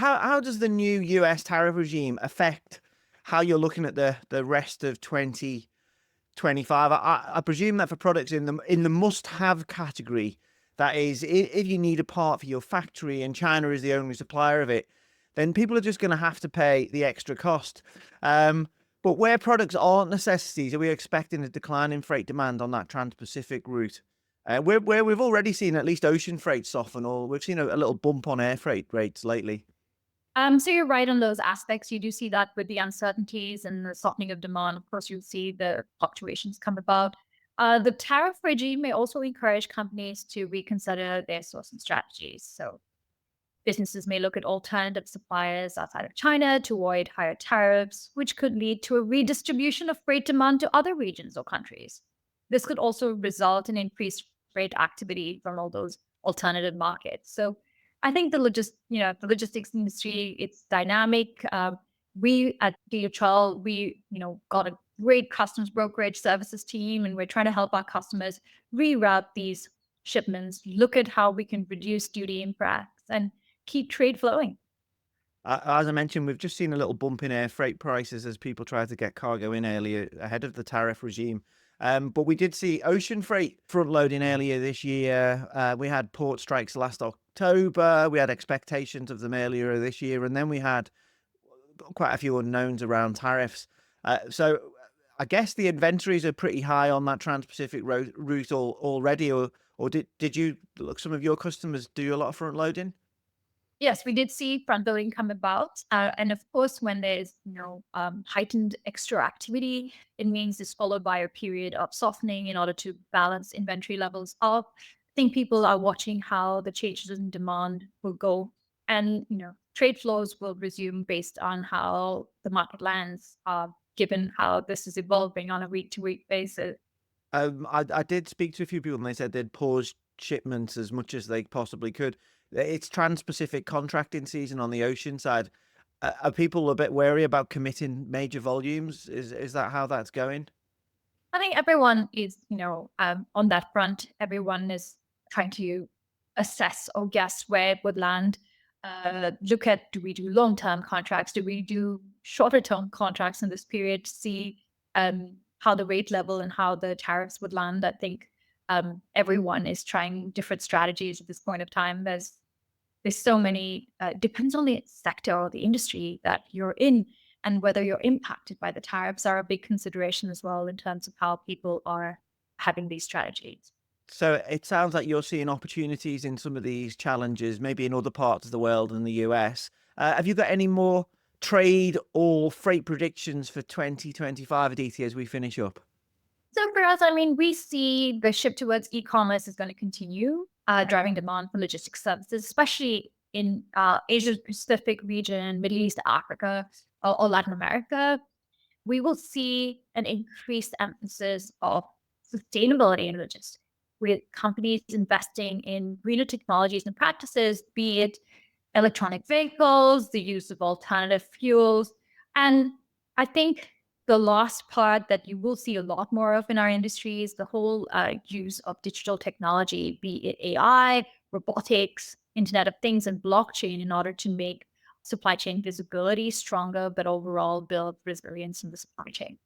how does the new US tariff regime affect how you're looking at the rest of 2025? I presume that for products in the must-have category, that is, if you need a part for your factory and China is the only supplier of it, then people are just going to have to pay the extra cost. But where products aren't necessities, are we expecting a decline in freight demand on that Trans-Pacific route? Where we've already seen at least ocean freight soften, or we've seen a little bump on air freight rates lately. So you're right on those aspects. You do see that with the uncertainties and the softening of demand. Of course, you'll see the fluctuations come about. The tariff regime may also encourage companies to reconsider their sourcing strategies. So businesses may look at alternative suppliers outside of China to avoid higher tariffs, which could lead to a redistribution of freight demand to other regions or countries. This could also result in increased freight activity from all those alternative markets. So I think the logistics industry, it's dynamic. We at DHL, got a great customs brokerage services team, and we're trying to help our customers reroute these shipments, look at how we can reduce duty impacts, and keep trade flowing. As I mentioned, we've just seen a little bump in air freight prices as people try to get cargo in earlier ahead of the tariff regime. But we did see ocean freight front loading earlier this year. We had port strikes last October. We had expectations of them earlier this year, and then we had quite a few unknowns around tariffs. So I guess the inventories are pretty high on that Trans-Pacific route already, or did you look some of your customers do a lot of front loading? Yes, we did see front loading come about, and of course, when there's heightened extra activity, it means it's followed by a period of softening in order to balance inventory levels up. I think people are watching how the changes in demand will go, and trade flows will resume based on how the market lands, given how this is evolving on a week-to-week basis. I did speak to a few people and they said they'd paused shipments as much as they possibly could. It's Trans-Pacific contracting season on the ocean side. Are people a bit wary about committing major volumes? Is that how that's going? I think everyone is, on that front. Everyone is trying to assess or guess where it would land. Look at, do we do long-term contracts? Do we do shorter-term contracts in this period to see how the rate level and how the tariffs would land? I think everyone is trying different strategies at this point of time. There's so many, depends on the sector or the industry that you're in, and whether you're impacted by the tariffs are a big consideration as well in terms of how people are having these strategies. So it sounds like you're seeing opportunities in some of these challenges, maybe in other parts of the world and the US. Have you got any more trade or freight predictions for 2025, Aditi, as we finish up? So for us, I mean, we see the shift towards e-commerce is going to continue driving demand for logistics services, especially in Asia Pacific region, Middle East, Africa, or Latin America. We will see an increased emphasis of sustainability in logistics, with companies investing in greener technologies and practices, be it electronic vehicles, the use of alternative fuels. And I think the last part that you will see a lot more of in our industry is the whole use of digital technology, be it AI, robotics, Internet of Things, and blockchain in order to make supply chain visibility stronger, but overall build resilience in the supply chain.